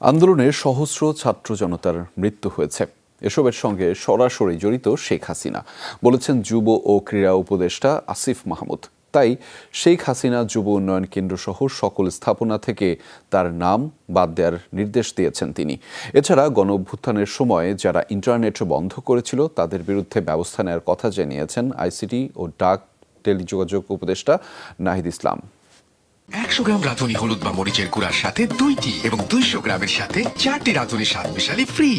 আন্দোলনে সহস্র ছাত্র জনতার মৃত্যু হয়েছে। এসবের সঙ্গে সরাসরি জড়িত শেখ হাসিনা, বলেছেন যুব ও ক্রীড়া উপদেষ্টা আসিফ মাহমুদ। তাই শেখ হাসিনা যুব উন্নয়ন কেন্দ্র সহ সকল স্থাপনা থেকে তার নাম বাদ দেওয়ার নির্দেশ দিয়েছেন তিনি। এছাড়া গণঅভ্যুত্থানের সময় যারা ইন্টারনেট বন্ধ করেছিল তাদের বিরুদ্ধে ব্যবস্থা নেওয়ার কথা জানিয়েছেন আইসিটি ও ডাক টেলিযোগাযোগ উপদেষ্টা নাহিদ ইসলাম। 100 গ্রাম রাঁধুনি হলুদ বা মরিচের গুঁড়ার সাথে 2টি এবং 200 গ্রামের সাথে 4টি রাঁধুনি স্বাদ মিশালি ফ্রি।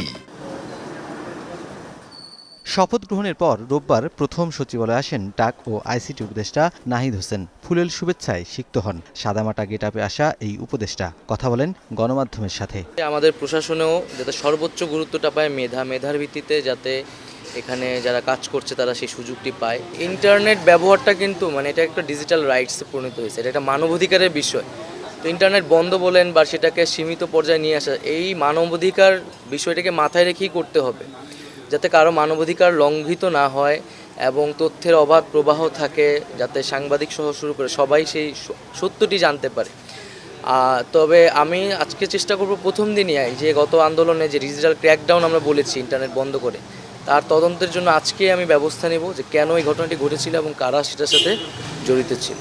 শপথ গ্রহণের পর রোববার প্রথম সচিবালয়ে আসেন ডাক ও আইসিটি উপদেষ্টা নাহিদ হোসেন। ফুলেল শুভেচ্ছায় সিক্ত হন সাদামাটা গেটআপে আসা এই উপদেষ্টা। কথা বলেন গণমাধ্যমের সাথে। আমাদের প্রশাসনেও যাতে সর্বোচ্চ গুরুত্বটা পায় মেধার ভিত্তিতে, যাতে এখানে যারা কাজ করছে তারা সেই সুযোগটি পায়। ইন্টারনেট ব্যবহারটা কিন্তু এটা একটা ডিজিটাল রাইটসে পরিণত হয়েছে, এটা একটা মানবাধিকারের বিষয়। তো ইন্টারনেট বন্ধ বলেন বা সেটাকে সীমিত পর্যায়ে নিয়ে আসা, এই মানবাধিকার বিষয়টাকে মাথায় রেখেই করতে হবে, যাতে কারো মানবাধিকার লঙ্ঘিত না হয় এবং তথ্যের অবাধ প্রবাহ থাকে, যাতে সাংবাদিক সহ শুরু করে সবাই সেই সত্যটি জানতে পারে। তবে আমি আজকে চেষ্টা করব প্রথম দিনই যে গত আন্দোলনে যে ডিজিটাল ক্র্যাকডাউন আমরা বলেছি ইন্টারনেট বন্ধ করে, তার তদন্তের জন্য আজকে আমি ব্যবস্থা নেব যে কেন এই ঘটনাটি ঘটেছিল এবং কারা সেটার সাথে জড়িত ছিল।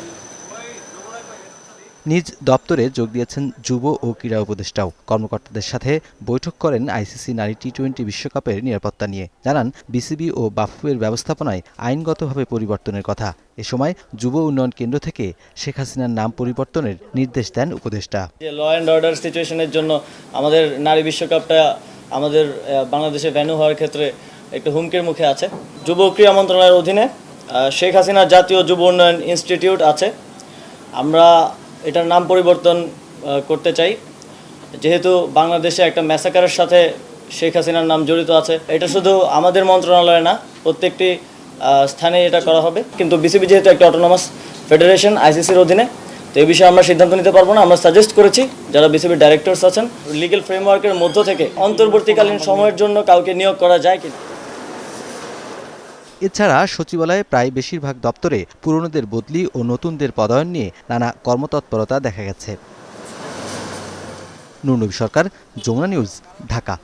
নিজ দপ্তরে যোগ দিয়েছেন যুব ও ক্রীড়া উপদেষ্টাও। কর্মকর্তাদের সাথে বৈঠক করেন আইসিসি নারী টি-20 বিশ্বকাপের নিরাপত্তা নিয়ে। জানান বিসিবি ও বাফুফের ব্যবস্থাপনায় আইনগতভাবে পরিবর্তনের কথা। এ সময় যুব উন্নয়ন কেন্দ্র থেকে শেখ হাসিনার নাম পরিবর্তনের নির্দেশ দেন উপদেষ্টা। ল অ্যান্ড অর্ডার সিচুয়েশনের জন্য আমাদের নারী বিশ্বকাপটা আমাদের বাংলাদেশে ভেন্যু হওয়ার ক্ষেত্রে একটু হুমকির মুখে আছে। যুব ক্রীড়া মন্ত্রণালয়ের অধীনে শেখ হাসিনা জাতীয় যুব উন্নয়ন ইনস্টিটিউট আছে। আমরা এটার নাম পরিবর্তন করতে চাই, যেহেতু বাংলাদেশে একটা ম্যাসাকারের সাথে শেখ হাসিনার নাম জড়িত আছে। এটা শুধু আমাদের মন্ত্রণালয়ে না, প্রত্যেকটি স্থানে এটা করা হবে। কিন্তু বিসিবি যেহেতু একটা অটোনমাস ফেডারেশন আইসিসির অধীনে, তো এই বিষয়ে আমরা সিদ্ধান্ত নিতে পারবো না। আমরা সাজেস্ট করেছি যারা বিসিবির ডাইরেক্টরস আছেন, লিগ্যাল ফ্রেমওয়ার্কের মধ্য থেকে অন্তর্বর্তীকালীন সময়ের জন্য কাউকে নিয়োগ করা যায় কিনা। এছাড়া সচিবালয়ে প্রায় বেশিরভাগ দপ্তরে পুরনোদের বদলি ও নতুনদের পদায়ন নিয়ে নানা কর্মতৎপরতা দেখা গেছে। নুরনবী সরকার, যমুনা নিউজ, ঢাকা।